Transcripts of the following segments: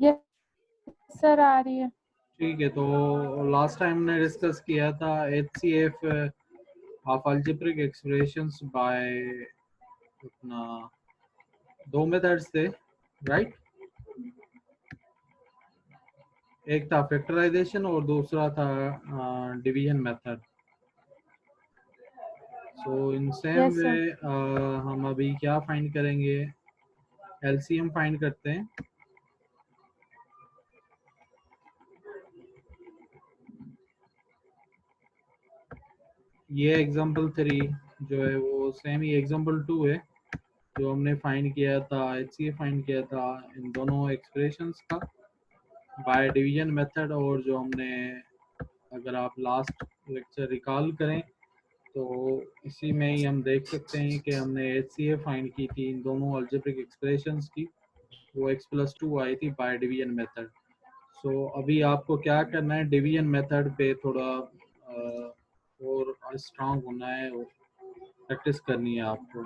Yes sir आ रही है। ठीक है, तो लास्ट टाइम ने डिस्कस किया था HCF of algebraic expressions by अपना दो मेथड्स थे, राइट? एक था फैक्टराइजेशन और दूसरा था division method. So in same yes way sir. हम अभी क्या फाइंड करेंगे, LCM फाइंड करते हैं। ये एग्जांपल 3 जो है वो सेम ही एग्जांपल 2 है जो हमने फाइंड किया था, HCF फाइंड किया था इन दोनों एक्सप्रेशंस का बाय डिवीजन मेथड। और जो हमने, अगर आप लास्ट लेक्चर रिकॉल करें तो इसी में ही हम देख सकते हैं कि हमने HCF फाइंड की थी इन दोनों अलजेब्रिक एक्सप्रेशंस की, वो x+2 आई थी बाय डिवीजन मेथड। सो अभी आपको क्या करना है, डिवीजन मेथड पे थोड़ा और स्ट्रांग होना है और प्रैक्टिस करनी है आपको,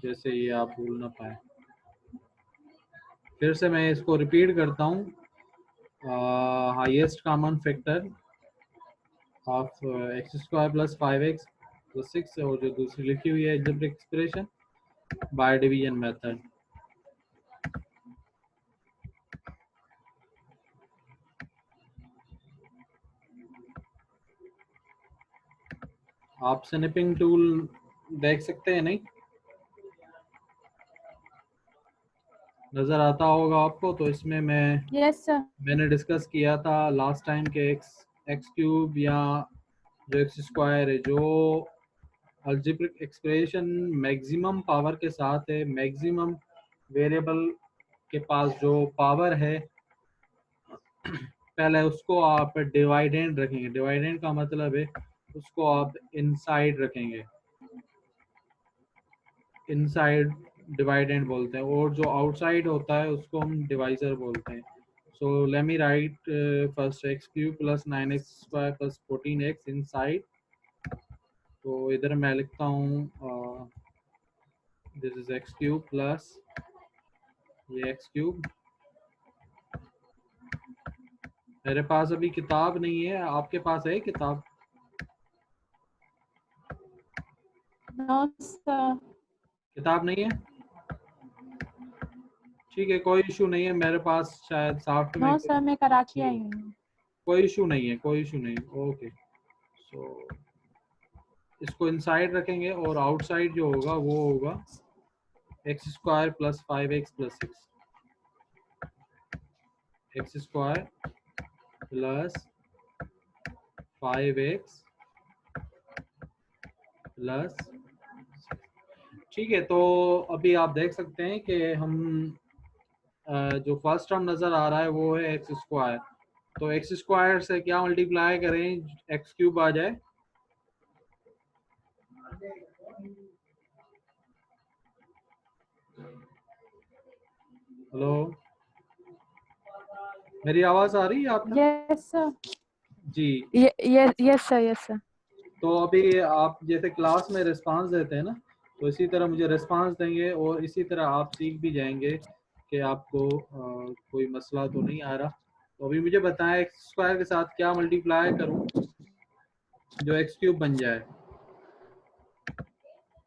जैसे ये आप भूल ना पाए। फिर से मैं इसको रिपीट करता हूँ, highest common factor of x² + 5x + 6 और जो दूसरी लिखी हुई है algebraic expression by division method. आप स्निपिंग टूल देख सकते हैं, नहीं नजर आता होगा आपको? तो इसमें यस सर। मैंने डिस्कस किया था लास्ट टाइम के x³ या जो x² है, जो अलजेब्रिक एक्सप्रेशन मैक्सिमम पावर के साथ है, मैक्सिमम वेरिएबल के पास जो पावर है, पहले उसको आप डिवाइडेंड रखेंगे। डिवाइडेंड का मतलब है उसको आप इनसाइड रखेंगे, इनसाइड डिवाइडेंड बोलते हैं, और जो आउटसाइड होता है उसको हम डिवाइजर बोलते हैं। सो लेट मी right first x³ + 9x² + 14x inside. तो इधर मैं लिखता हूँ दिस इज x³ प्लस ये x³। मेरे पास अभी किताब नहीं है, आपके पास है किताब? No sir. किताब नहीं है, ठीक है, कोई इशू नहीं है, मेरे पास शायद सॉफ्ट में नो सर मैं कराची जी, आई हूँ। कोई इशू नहीं है, कोई इशू नहीं, ओके। सो इसको इनसाइड रखेंगे और आउटसाइड जो होगा वो होगा x² + 5x + 6, x² + 5x + ठीक है। तो अभी आप देख सकते हैं कि हम जो फर्स्ट टर्म नजर आ रहा है वो है x²। तो x² से क्या मल्टीप्लाई करें x³ आ जाए? हेलो, मेरी आवाज आ रही है आपको? Yes sir. जी। Yes sir yes sir. तो अभी आप जैसे क्लास में रिस्पांस देते हैं ना, तो इसी तरह मुझे रिस्पांस देंगे और इसी तरह आप सीख भी जाएंगे कि आपको कोई मसला तो नहीं आ रहा। तो अभी मुझे बताएं x² के साथ क्या मल्टीप्लाई करूं जो x³ बन जाए?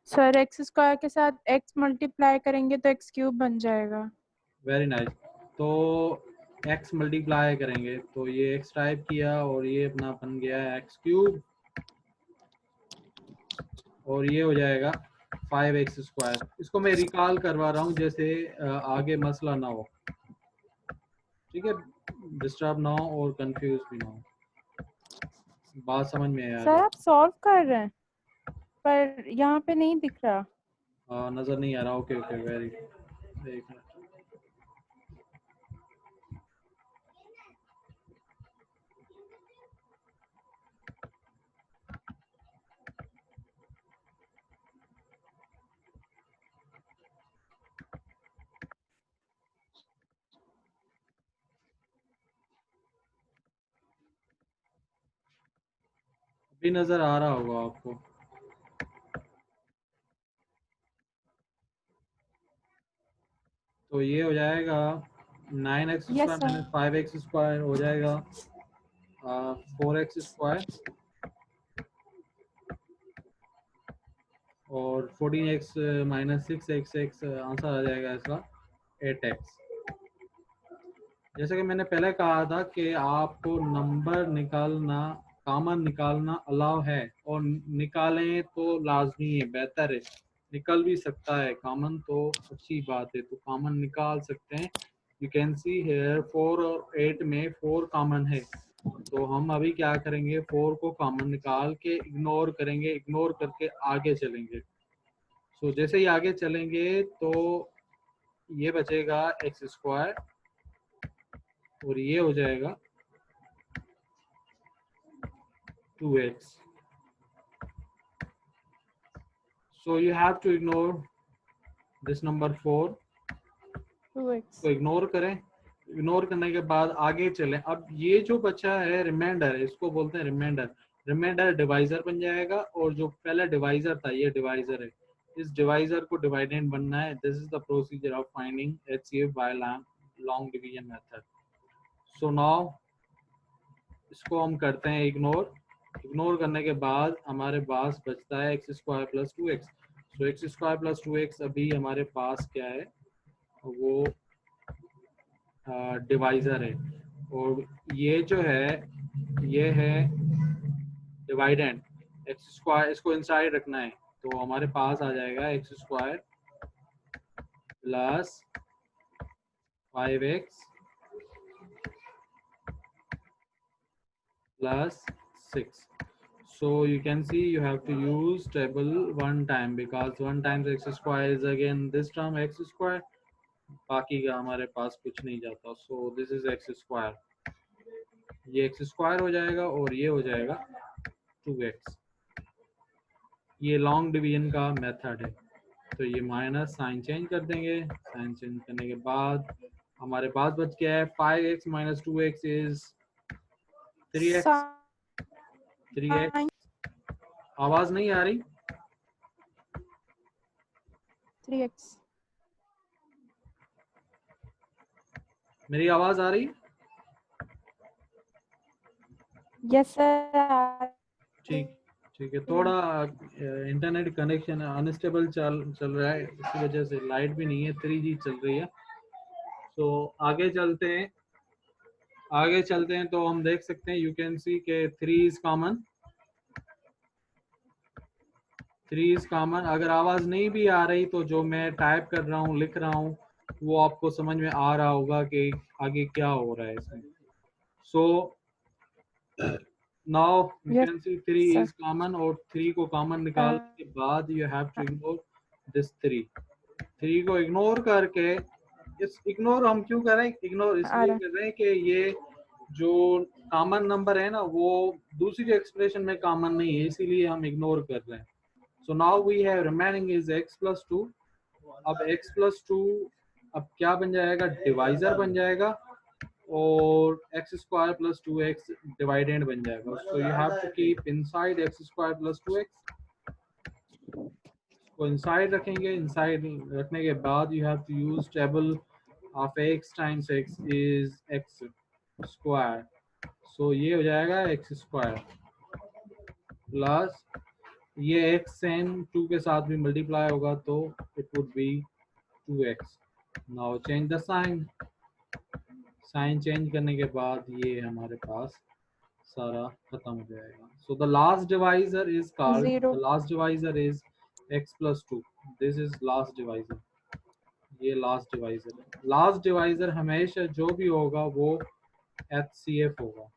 सर x² के साथ x मल्टीप्लाई करेंगे तो x³ बन जाएगा। Very nice. तो x मल्टीप्लाई करेंगे तो ये x टाइप किया और ये अपना बन गया है x³, और ये हो जाएगा 5x²। इसको मैं रिकॉल करवा रहा हूँ जैसे आगे मसला ना हो, ठीक है, डिस्टर्ब ना हो और कंफ्यूज भी ना हो, बात समझ में आ सर जाए। आप सॉल्व कर रहे हैं पर यहाँ पे नहीं दिख रहा। नजर नहीं आ रहा, ओके ओके, वेरी गुड, एक मिनट। अभी नजर आ रहा होगा आपको। तो ये हो जाएगा 9x Yes, square sir. Minus 5x square हो जाएगा 4x स्क्वायर, और 14x माइनस 6x आंसर आ जाएगा इसका 8x। जैसे कि मैंने पहले कहा था कि आपको नंबर निकालना, कॉमन निकालना अलाउ है, और निकालें तो लाजमी है, बेहतर है। निकल भी सकता है कॉमन तो अच्छी बात है, तो कॉमन निकाल सकते हैं। यू कैन सी हेयर 4 और 8 में 4 कॉमन है, तो हम अभी क्या करेंगे, 4 को कॉमन निकाल के इग्नोर करेंगे, इग्नोर करके आगे चलेंगे। सो जैसे ही आगे चलेंगे तो ये बचेगा एक्स स्क्वायर, और ये हो जाएगा 2x। So you have to ignore this number 4 2x. को इग्नोर करें। इग्नोर करने के बाद आगे चलें। अब ये जो बचा है रिमाइंडर, इसको बोलते हैं रिमाइंडर। रिमाइंडर डिवाइजर बन जाएगा, और जो पहला डिवाइजर था ये डिवाइजर है। इस डिवाइजर को डिवाइडेंड बनना है। This is the procedure of finding HCF by long division method. So now इसको हम करते हैं इग्नोर। इग्नोर करने के बाद हमारे पास बचता है एक्स स्क्वायर प्लस 2x। सो एक्स स्क्वायर प्लस 2x अभी हमारे पास क्या है, वो डिवाइजर है, और ये जो है ये है डिवाइडेंड। एक्स स्क्वायर इसको इनसाइड रखना है, तो हमारे पास आ जाएगा x square plus 5x plus 6. So you can see you have to use table one time, because 1 times x square is again this term x square, बाकी का हमारे पास कुछ नहीं जाता। So this is x square, ये x square हो जाएगा, और ये हो जाएगा 2x। ये लॉन्ग डिवीजन का मेथड है। तो ये माइनस साइन चेंज कर देंगे। साइन चेंज करने के बाद हमारे पास बच गया है 5x minus 2x is 3x। 3x। आवाज नहीं आ रही? 3x. मेरी आवाज आ रही? Yes, sir. ठीक ठीक है। थोड़ा इंटरनेट कनेक्शन अनस्टेबल चल रहा है, इसी वजह से लाइट भी नहीं है, 3G चल रही है। तो आगे चलते हैं। आगे चलते हैं तो हम देख सकते हैं, यू कैन सी के 3 इज कॉमन। 3 is common. अगर आवाज नहीं भी आ रही तो जो मैं टाइप कर रहा हूँ, लिख रहा हूँ, वो आपको समझ में आ रहा होगा कि आगे क्या हो रहा है इसमें। So now you Yes, can see 3 sir. Is common, और 3 को कॉमन निकालने के बाद you have to ignore this 3 को इग्नोर करके, इस इग्नोर हम क्यों कर रहे हैं, इग्नोर इसलिए कर रहे हैं कि ये जो कॉमन नंबर है ना, वो दूसरी एक्सप्रेशन में कॉमन नहीं है, इसीलिए हम इग्नोर कर रहे हैं। So now we have remaining is x plus 2। अब x प्लस 2 अब क्या बन जाएगा, डिवाइजर बन जाएगा, और x square plus 2x dividend बन जाएगा। So you have to keep inside X square plus 2x को इनसाइड रखेंगे। इनसाइड रखने के बाद you have to use table of x times x is x square. So ये हो जाएगा x स्क्वायर प्लस ये x सेम 2 के साथ भी मल्टीप्लाई होगा, तो it would be 2x। Now change the sign. Sign change करने के बाद ये हमारे पास सारा खत्म हो जाएगा। So the last divisor is called, 0. The last divisor is x plus 2। This is last divisor. ये लास्ट डिवाइजर है। लास्ट डिवाइजर हमेशा जो भी होगा वो HCF होगा।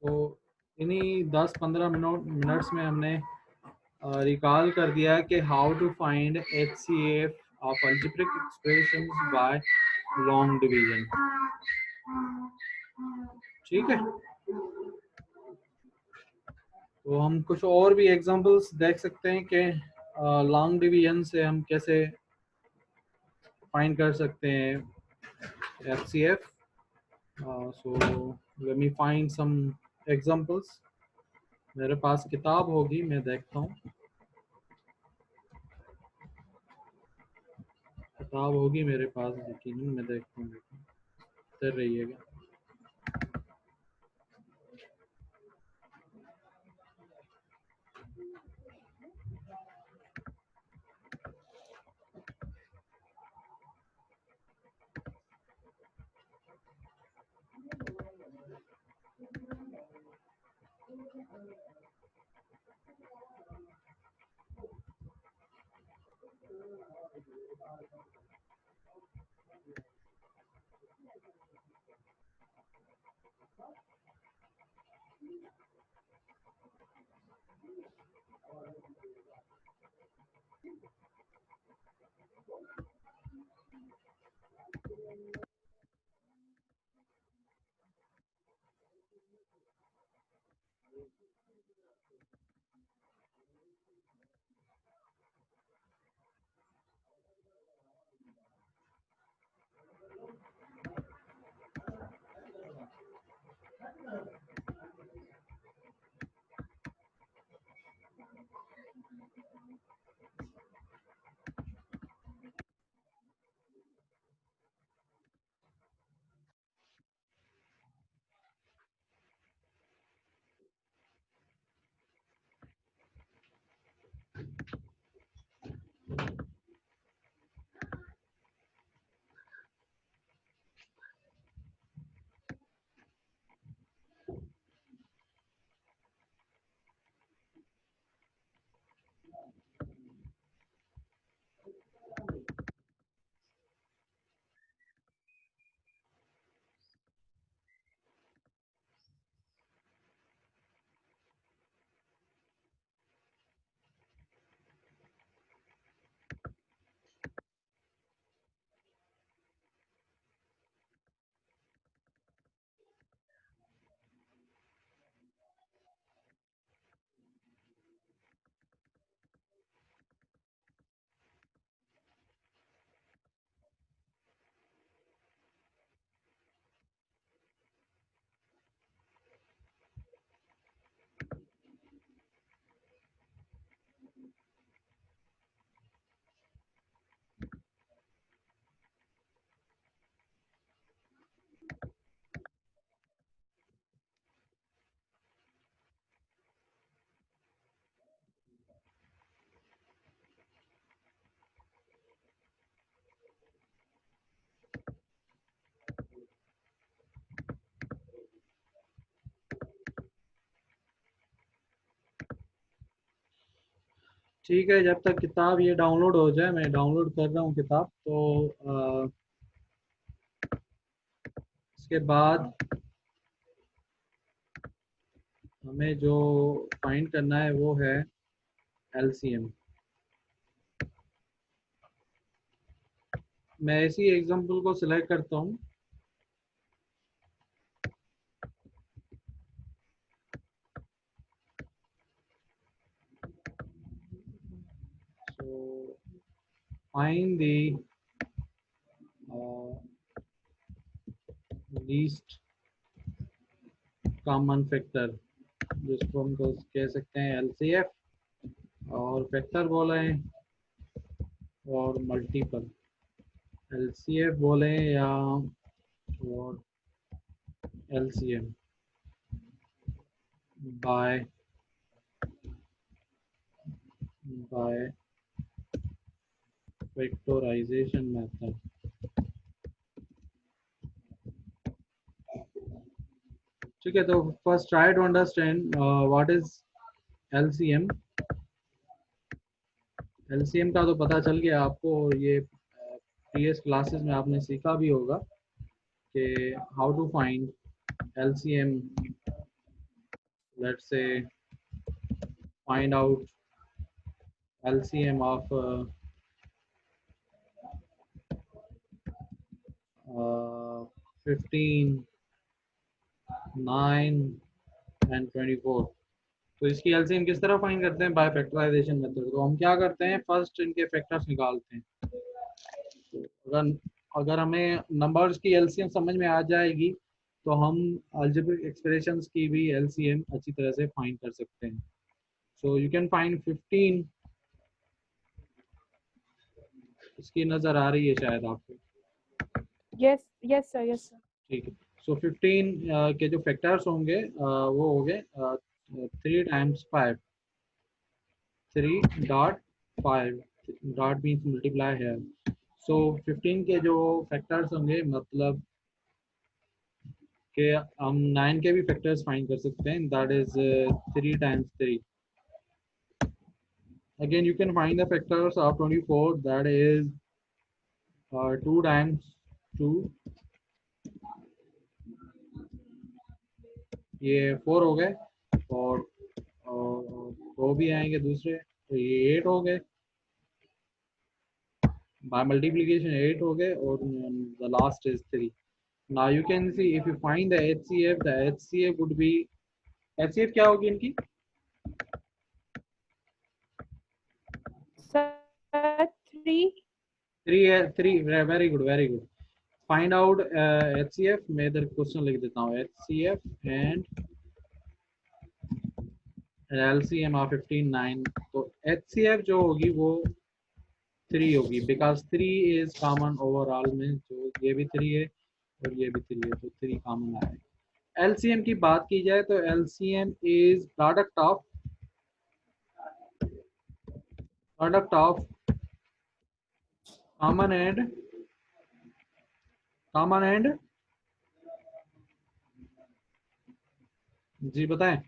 तो इन्हीं 10-15 मिनट्स में हमने रिकॉल कर दिया कि how to find HCF of algebraic expressions by long division. ठीक है, तो हम कुछ और भी एग्जांपल्स देख सकते हैं कि लॉन्ग डिवीजन से हम कैसे फाइंड कर सकते हैं HCF। So let me find some examples. मेरे पास किताब होगी, मैं देखता हूँ किताब होगी मेरे पास यकीनन, मैं देखता हूँ। कर रहिएगा। ठीक है, जब तक किताब ये डाउनलोड हो जाए, मैं डाउनलोड कर रहा हूँ किताब। तो इसके बाद हमें जो फाइंड करना है वो है एलसीएम। मैं इसी एग्जांपल को सिलेक्ट करता हूँ। So find the least common factor, जिसको हम कह सकते हैं एलसीएफ, और फैक्टर बोले और मल्टीपल। एलसीएफ बोले या और एलसीएम बाय फैक्टराइजेशन मेथड। ठीक है, तो first try to understand what is LCM. LCM का तो पता चल गया आपको, और ये प्रीवियस क्लासेस में आपने सीखा भी होगा कि how to find LCM. Let's say find out LCM of 15, 9 and 24। तो इसकी एलसीएम किस तरह फाइंड करते हैं? By factorisation method. तो हम क्या करते हैं, फर्स्ट इनके फैक्टर्स निकालते हैं। तो अगर हमें नंबर्स की एलसीएम समझ में आ जाएगी तो हम अलजेब्रिक एक्सप्रेशंस की भी एलसीएम अच्छी तरह से फाइंड कर सकते हैं। सो यू कैन फाइंड 15 इसकी नज़र आ रही है शायद आपको। Yes yes sir, yes sir. ठीक है। सो 15 के जो फैक्टर्स होंगे वो हो गए 3 टाइम्स 5, 3.5, डॉट मीन्स मल्टीप्लाई है। सो 15 के जो फैक्टर्स होंगे मतलब कि हम 9 के भी फैक्टर्स फाइंड कर सकते हैं, that is 3 times 3। Again you can find the factors of 24, that is 2 times 2, ये 4 हो गए। और वो भी आएंगे दूसरे, तो ये 8 हो गए, बाय मल्टीप्लिकेशन 8 हो गए, और the last is 3। Now you can see if you find the HCF would be, HCF क्या होगी इनकी? सर 3। 3 है, 3, very good very good. Find out HCF, मैं इधर क्वेश्चन लिख देता हूँ, HCF एंड LCM ऑफ 15 9। तो HCF जो होगी वो 3 होगी, बिकॉज 3 इज कॉमन ओवरऑल में, जो ये भी 3 है और ये भी 3 है, तो 3 कॉमन आएगा। LCM की बात की जाए तो LCM is product of common and जी बताएं।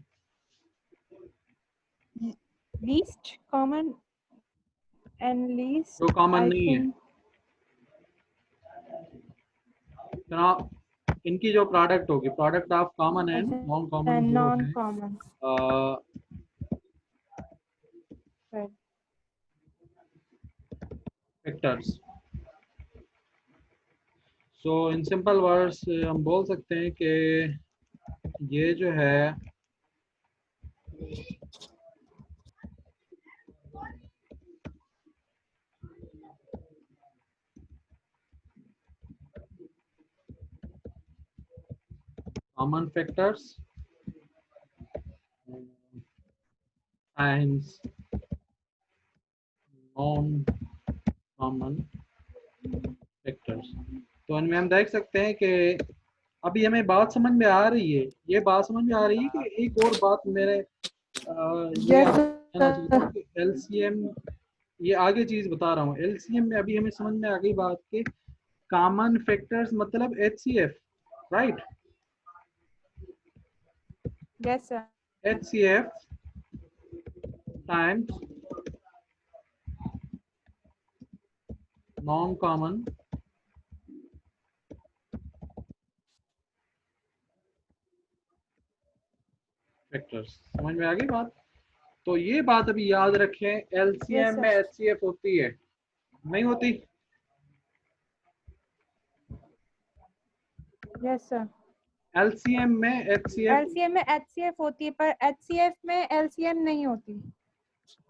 लीस्ट कॉमन एंड जो लीस्ट कॉमन आई नहीं है, थिंक। इनकी जो प्रोडक्ट होगी, product of common and non अच्छा, कॉमन जो नॉन है common. Factors. So in simple words हम बोल सकते हैं कि ये जो है common factors times non common factors. तो इनमें हम देख सकते हैं कि अभी हमें बात समझ में आ रही है, ये बात समझ में आ रही है कि एक और बात मेरे ये यस आपको कहना चाहता हूँ सर। कि LCM, ये आगे चीज बता रहा हूँ, LCM में अभी हमें समझ में आ गई बात के कॉमन फैक्टर्स मतलब HCF, right? Yes sir. HCF times non common factors. समझ में आ गई बात? तो ये बात अभी याद रखें, यस LCM में सर। HCF होती है, नहीं होती? Yes sir. LCM में HCF, एलसीएम में एचसीएफ होती है, पर एचसीएफ में एलसीएम नहीं होती।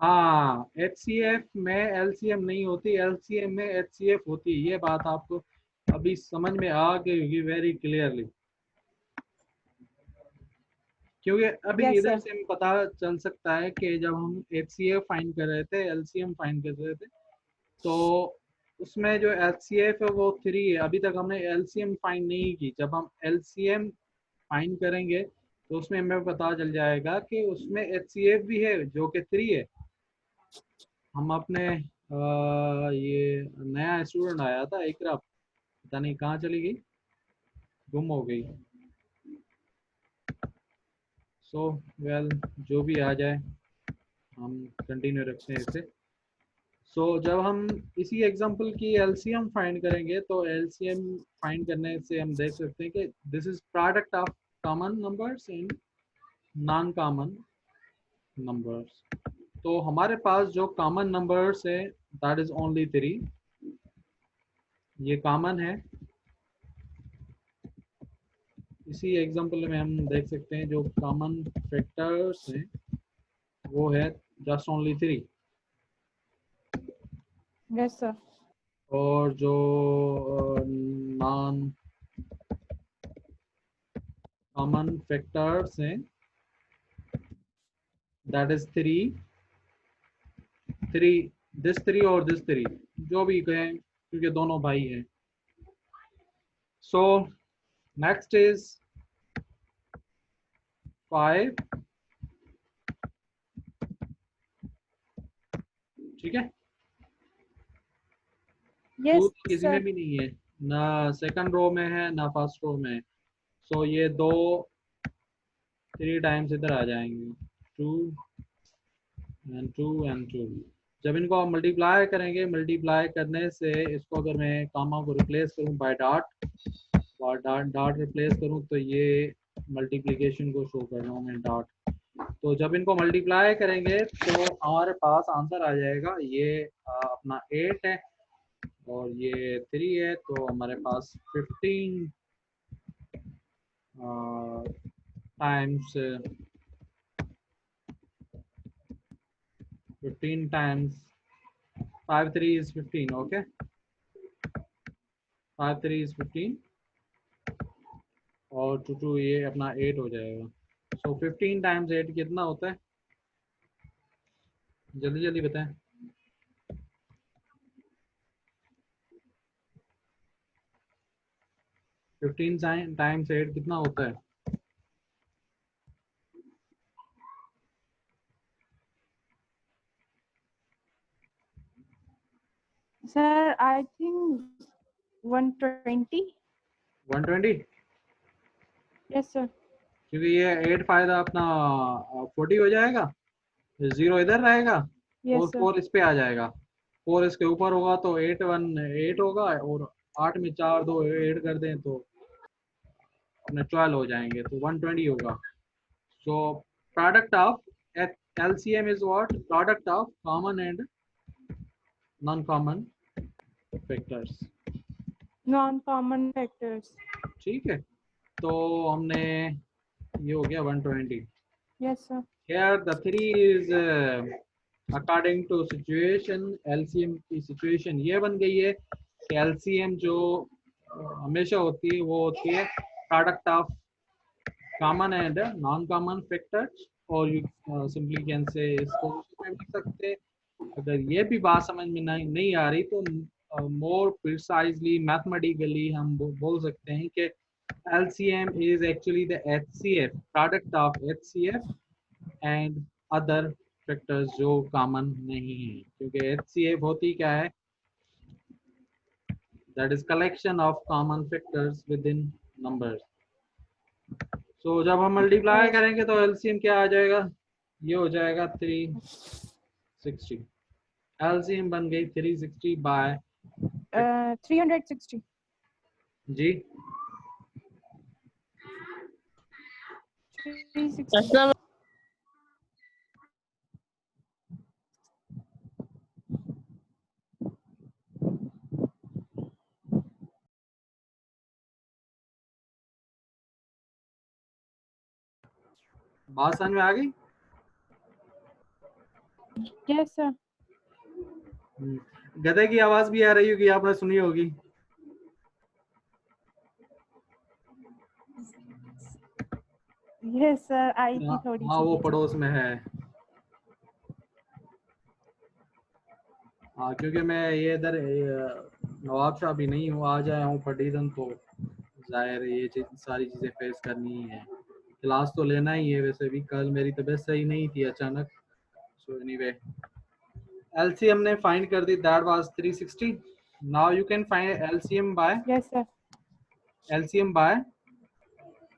हाँ HCF में LCM नहीं होती, LCM में HCF होती है, ये बात आपको अभी समझ में आ गई होगी वेरी क्लियरली। क्योंकि अभी यस इधर सर। से हमें पता चल सकता है कि जब हम HCF फाइंड कर रहे थे, LCM फाइंड कर रहे थे, तो उसमें जो HCF है वो 3 है, अभी तक हमने LCM फाइंड नहीं की। जब हम LCM फाइंड करेंगे तो उसमें हमें पता चल जाएगा कि उसमें HCF भी है जो कि 3 है। हम अपने ये नया स्टूडेंट आया था इकरा, पता नहीं कहाँ चली गई, गुम हो गई। सो वेल, जो भी आ जाए हम कंटिन्यू रखते हैं इसे। सो जब हम इसी एग्जांपल की LCM फाइंड करेंगे तो LCM फाइंड करने से हम देख सकते हैं कि this is product of common numbers and non common numbers. तो हमारे पास जो कॉमन नंबर्स है दैट इज ओनली 3, ये कॉमन है। इसी एग्जांपल में हम देख सकते हैं जो कॉमन फैक्टर्स हैं वो है जस्ट ओनली 3, यस सर। और जो नॉन कॉमन फैक्टर्स हैं दैट इज 3, दिस 3 और दिस 3 जो भी कहें क्योंकि दोनों भाई हैं. So next is 5. ठीक है. टू यस तो किसी में सर। भी नहीं है, ना सेकंड रो में है ना फर्स्ट रो में है. सो ये दो 3 टाइम्स इधर आ जाएंगे. 2 एंड 2 एंड 2. जब इनको मल्टीप्लाई करेंगे, मल्टीप्लाई करने से इसको अगर मैं कामा को रिप्लेस करूं बाय डॉट और डॉट डॉट रिप्लेस करूं तो ये मल्टीप्लिकेशन को शो कर रहा हूं मैं डॉट. तो जब इनको मल्टीप्लाई करेंगे तो हमारे पास आंसर आ जाएगा. ये अपना 8 है और ये 3 है, तो हमारे पास 15 times 15 times 5 3 is 15. Okay, 5 3 is 15 और 2 2 ये अपना 8 हो जाएगा. सो 15 टाइम्स 8 कितना होता है? जल्दी जल्दी बताएं. 15 टाइम्स 8 कितना होता है? Sir I think 120. 120. Yes sir. क्योंकि ये 8 फायदा अपना 40 हो जाएगा, 0 इधर रहेगा और यस सर। 4 इस पे आ जाएगा. 4 इसके ऊपर होगा तो 8 1 8 होगा और 8 में 4 2 ऐड कर दें तो अपने 12 हो जाएंगे, तो 120 होगा. So product of LCM is what? Product of common and non common factors. Non common factors. ठीक है, तो हमने ये हो गया 120. Yes sir. Here the 3 is according to situation. LCM की situation ये बन गई है कि LCM जो हमेशा होती है वो होती है product of common and non common factors. और यू सिंपली कैन से इसको में लिख सकते हैं. अगर ये भी बात समझ में नहीं आ रही तो मोर प्रिसाइजली मैथमेटिकली हम बोल सकते हैं कि LCM is actually the HCF, product of HCF and other factors जो कॉमन नहीं है. क्योंकि HCF होती क्या है? That is collection of common factors within numbers. So जब हम मल्टीप्लाई करेंगे तो LCM क्या आ जाएगा? ये हो जाएगा 360. LCM बन गई 360 बाय 360। जी 360। बात समझ में आ गई? Yes sir. गधे की आवाज भी आ रही होगी, आपने सुनी होगी. यस सर आई थी थोड़ी हाँ सी। वो पड़ोस में है. हाँ क्योंकि मैं ये इधर नवाब शाह भी नहीं हूँ, आ जाया हूँ पटीदन, तो जाहिर है ये सारी चीज़ें फेस करनी ही है. क्लास तो लेना ही है. वैसे भी कल मेरी तबीयत सही नहीं थी अचानक. सो एनीवे LCM ने फाइंड कर दी, that was 360. Now you can find LCM by yes sir.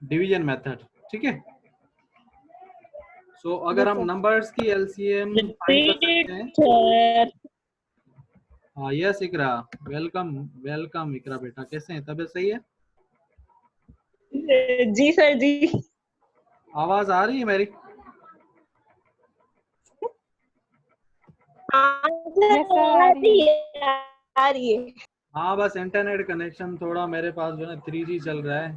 Division method. ठीक है. सो अगर यस हम सर। नंबर्स की LCM फाइंड कर सकते हैं. सर हाँ yes Iqra, welcome welcome Iqra बेटा, कैसे हैं? तबीयत सही है? जी सर जी। आवाज आ रही है मेरी? यस सर आ रही है आ रही है। हाँ बस इंटरनेट कनेक्शन थोड़ा मेरे पास जो है 3G चल रहा है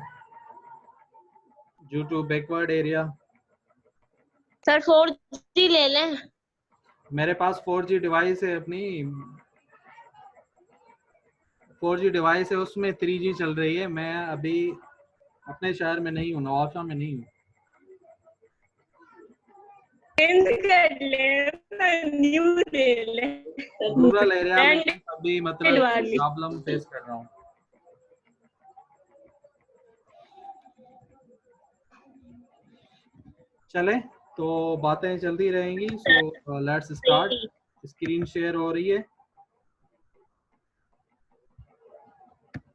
due to backward area. Sir 4G ले लें। मेरे पास 4G डिवाइस है, अपनी 4G डिवाइस है, उसमें 3G चल रही है. मैं अभी अपने शहर में नहीं हूँ, नवाबशाह में नहीं हूँ. चेंज कर ले, न्यू ले ले। रूरल एरिया में अभी मतलब वाली। प्रॉब्लम फेस कर रहा हूँ। चले तो बातें चलती रहेंगी। So let's start. Screen share हो रही है?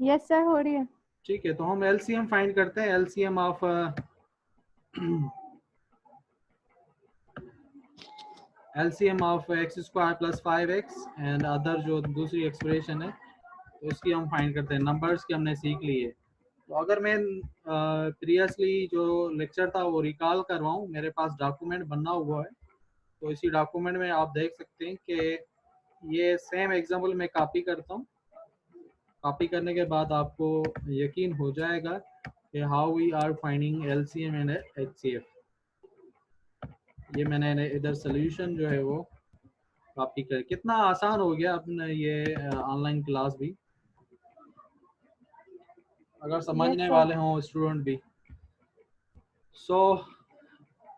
यस सर, हो रही है। ठीक है, तो हम एलसीएम फाइंड करते हैं। LCM of LCM of x square plus 5x and other जो दूसरी एक्सप्रेशन है तो उसकी हम फाइंड करते हैं। नंबर्स की हमने सीख ली है। तो अगर मैं प्रीवियसली जो लेक्चर था वो रिकॉल करवाऊँ, मेरे पास डॉक्यूमेंट बना हुआ है। तो इसी डॉक्यूमेंट में आप देख सकते हैं कि ये सेम एग्जाम्पल मैं कॉपी करता हूँ। कॉपी करने के बाद आपको यकीन हो जाएगा कि how we are finding LCM and HCF। ये मैंने इधर सोल्यूशन जो है वो कॉपी कर, कितना आसान हो गया अपने ये ऑनलाइन क्लास भी, अगर समझने वाले हों स्टूडेंट भी। So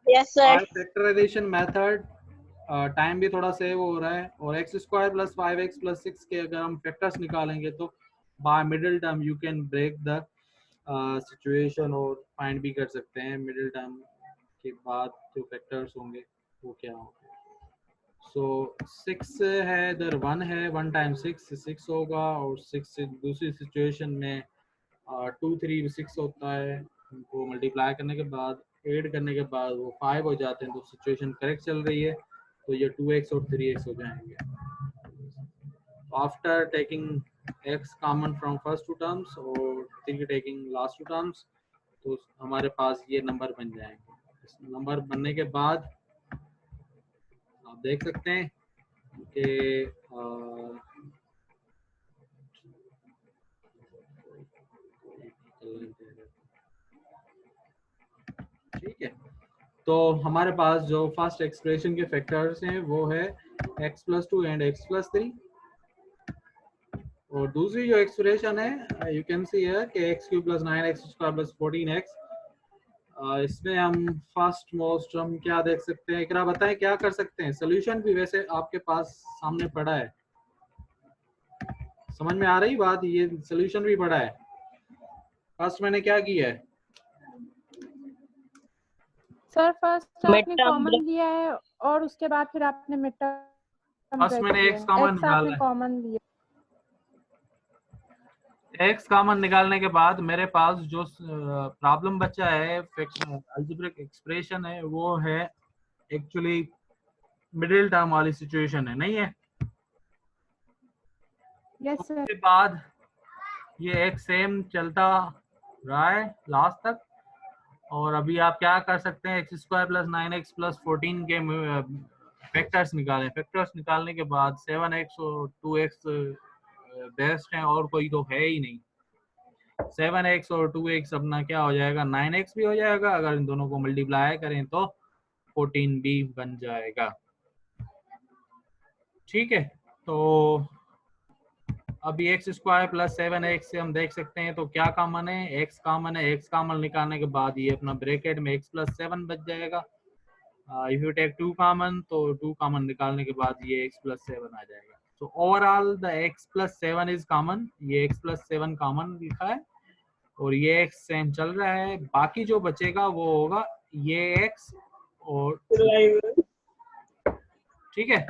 yes sir. Factorisation method, time भी थोड़ा सेव हो रहा है। और x square plus 5x plus 6 के अगर हम फैक्टर्स निकालेंगे तो by middle term you can break the situation और फाइंड भी कर सकते हैं मिडिल टर्म के बाद जो फैक्टर्स होंगे वो क्या होंगे। सो 6 है इधर, 1 है, 1 टाइम्स 6 होगा। और 6 दूसरी सिचुएशन में 2 3 6 होता है, उनको मल्टीप्लाई करने के बाद ऐड करने के बाद वो 5 हो जाते हैं। तो सिचुएशन करेक्ट चल रही है, तो ये 2x और 3x हो जाएंगे। After taking x common from first two terms और 3 टेकिंग लास्ट टू टर्म्स, तो हमारे पास ये नंबर बन जाएंगे। इस नंबर बनने के बाद आप देख सकते हैं कि ठीक है, तो हमारे पास जो फर्स्ट एक्सप्रेशन के फैक्टर्स हैं वो है x plus 2 and x plus 3। और दूसरी जो एक्सप्रेशन है यू कैन सी है कि x cube plus 9x square plus 14x। इसमें हम फर्स्ट मोस्ट हम क्या देख सकते हैं, इकरा बताएं क्या कर सकते हैं। सोल्यूशन भी वैसे आपके पास सामने पड़ा है, समझ में आ रही बात, ये सोल्यूशन भी पड़ा है। फर्स्ट मैंने क्या किया है सर, फर्स्ट आपने कॉमन लिया है और उसके बाद फिर आपने मिड टर्म फर्स्ट मैंने x कॉमन निकाला है। कॉमन लिया। x कॉमन निकालने के बाद मेरे पास जो प्रॉब्लम बचा है अलजेब्रिक एक्सप्रेशन है वो है एक्चुअली मिडिल टर्म वाली सिचुएशन है, नहीं है? Yes sir. उसके बाद ये एक सेम चलता रहा है लास्ट तक। और अभी आप क्या कर सकते हैं, x square plus 9x plus 14 के फैक्टर्स निकालें। फैक्टर्स निकालने के बाद 7x और 2x बेस्ट हैं और कोई तो है ही नहीं। 7x और 2x अपना क्या हो जाएगा, 9x भी हो जाएगा। अगर इन दोनों को मल्टीप्लाई करें तो 14 भी बन जाएगा। ठीक है, तो अभी x स्क्वायर प्लस 7x से हम देख सकते हैं तो क्या कॉमन है, x कॉमन है। x कॉमन निकालने के बाद ये अपना ब्रैकेट में x प्लस 7 बच जाएगा। इफ यू टेक 2 कॉमन तो 2 कॉमन निकालने के बाद ये x प्लस 7 आ जाएगा। तो overall the x plus 7 is common, ये x प्लस 7 कॉमन लिखा है और ये x सेम चल रहा है। बाकी जो बचेगा वो होगा ये x और ठीक है।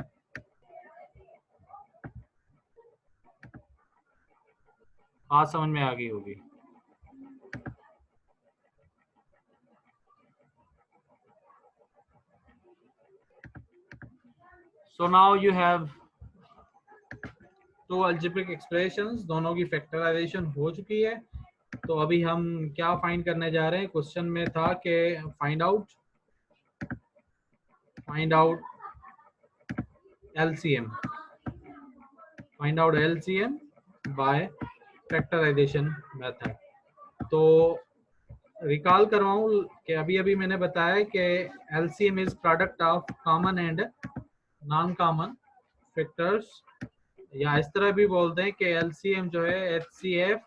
बात समझ में आ गई होगी। So now you have तो अलजेब्रिक एक्सप्रेशंस दोनों की फैक्टराइजेशन हो चुकी है। तो अभी हम क्या फाइंड करने जा रहे हैं, क्वेश्चन में था कि find out LCM, find out LCM by factorisation method. तो रिकॉल करवाऊं कि अभी अभी मैंने बताया कि LCM is product of common and non common factors, या इस तरह भी बोलते हैं कि LCM जो है HCF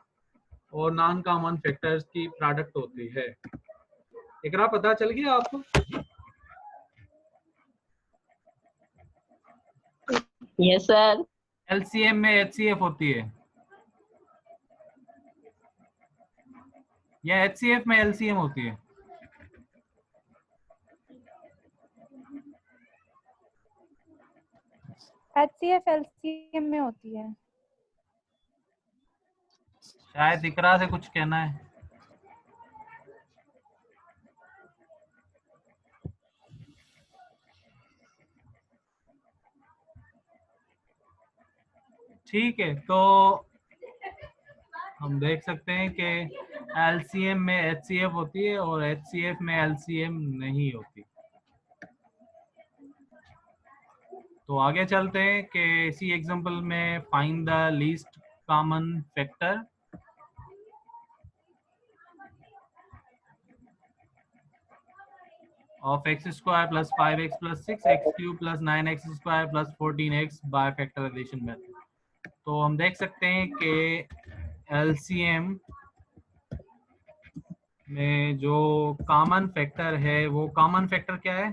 और नॉन कॉमन फैक्टर्स की प्रोडक्ट होती है। एकरा पता चल गया आपको? Yes sir. एलसीएम में एचसीएफ होती है या एचसीएफ में एलसीएम होती है? HCF LCM में होती है। शायद इकरा से कुछ कहना है। ठीक है, तो हम देख सकते हैं कि एलसीएम में एचसीएफ होती है और एचसीएफ में एलसीएम नहीं होती। तो आगे चलते हैं कि इसी एग्जांपल में find the least common factor of x square plus 5x plus 6x cube plus 9x square plus 14x by factorization method। तो हम देख सकते हैं कि LCM में जो कॉमन फैक्टर है वो कॉमन फैक्टर क्या है?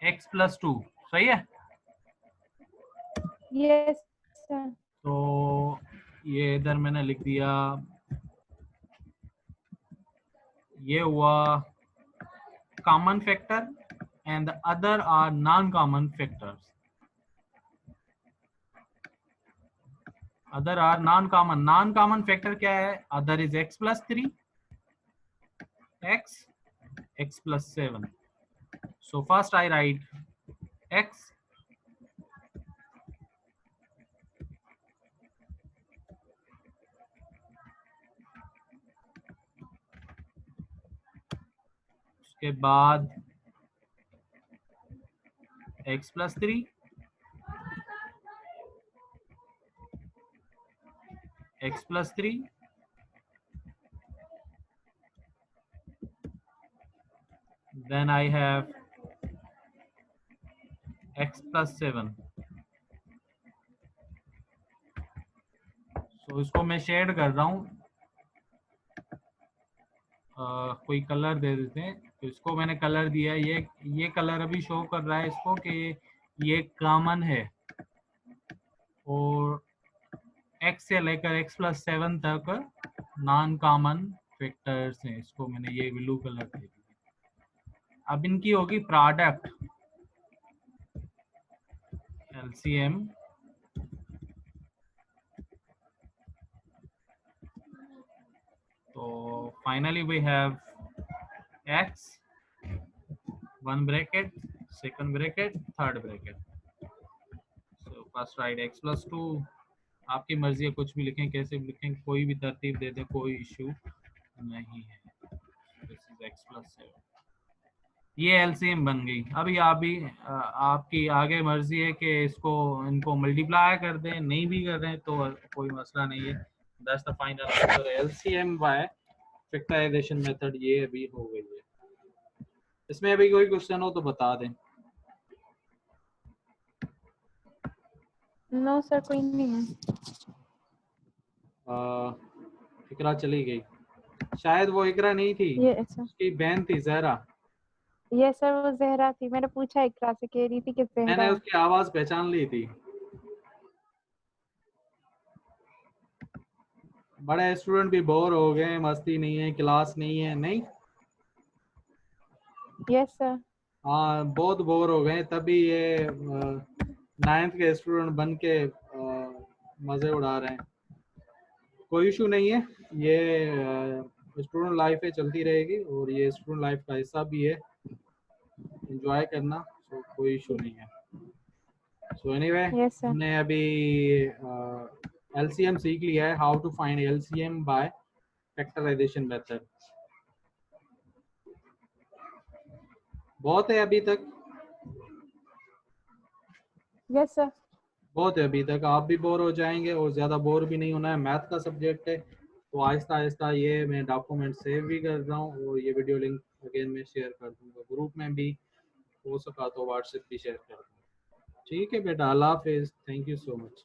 x plus 2, सही है? Yes sir. तो ये इधर मैंने लिख दिया, ये हुआ common factor and the other are non common factors. Other are non common factor क्या है? Other is x plus 3, x plus 7। So first I write x उसके बाद x plus 3, x plus 3, then I have x plus 7। So इसको मैं shade कर रहा हूँ, कोई कलर दे देते हैं। तो इसको मैंने कलर दिया, ये कलर अभी शो कर रहा है इसको कि ये कॉमन है और x से लेकर x plus 7 तक नॉन कॉमन फैक्टर्स हैं। इसको मैंने ये ब्लू कलर दे दिया। अब इनकी होगी प्रोडक्ट LCM तो finally we have x, one bracket, second bracket, third bracket. So first right x plus 2, आपकी मर्जी है कुछ भी लिखें, कैसे भी लिखें, कोई भी तरतीब दे दें, कोई इश्यू नहीं है। This is x plus 7। ये एलसीएम बन गई। अभी आपकी आगे मर्जी है कि इनको मल्टीप्लाई कर दें, नहीं भी कर रहे हैं तो कोई मसला नहीं है। That's the final answer, LCM by factorisation method ये अभी हो गई है। इसमें अभी कोई क्वेश्चन हो तो बता दें। नो सर, कोई नहीं है। इकरा चली गई, शायद वो इकरा नहीं थी, ये सर, उसकी बहन थी जहरा। ये सर वो जहरा थी। मैंने पूछा इकरा से, कह रही थी कि जहरा मैंने है। उसकी आवाज पहचान ली थी। बड़े स्टूडेंट भी बोर हो गए, मस्ती नहीं है, क्लास नहीं है, नहीं? Yes sir. हाँ, बहुत बोर हो गए, तभी ये 9th के स्टूडेंट बन के मजे उड़ा रहे हैं। कोई इशू नहीं है, ये स्टूडेंट लाइफ है, चलती रहेगी और ये स्टूडेंट लाइफ का हिस्सा भी है, एंजॉय करना। सो कोई इशू नहीं है। सो एनीवे, हमने अभी एलसीएम सीख लिया है, how to find LCM by factorisation method. बहुत है अभी तक? Yes sir. बहुत है अभी तक, आप भी बोर हो जाएंगे और ज़्यादा बोर भी नहीं होना है। मैथ का सब्जेक्ट है तो आहिस्ता आहिस्ता ये मैं डॉक्यूमेंट सेव भी कर रहा हूँ और ये वीडियो लिंक अगेन मैं शेयर कर दूँगा ग्रुप में भी, हो सका तो व्हाट्सएप भी शेयर कर दूँगा। ठीक है बेटा, अल्लाह हाफिज़, थैंक यू सो मच।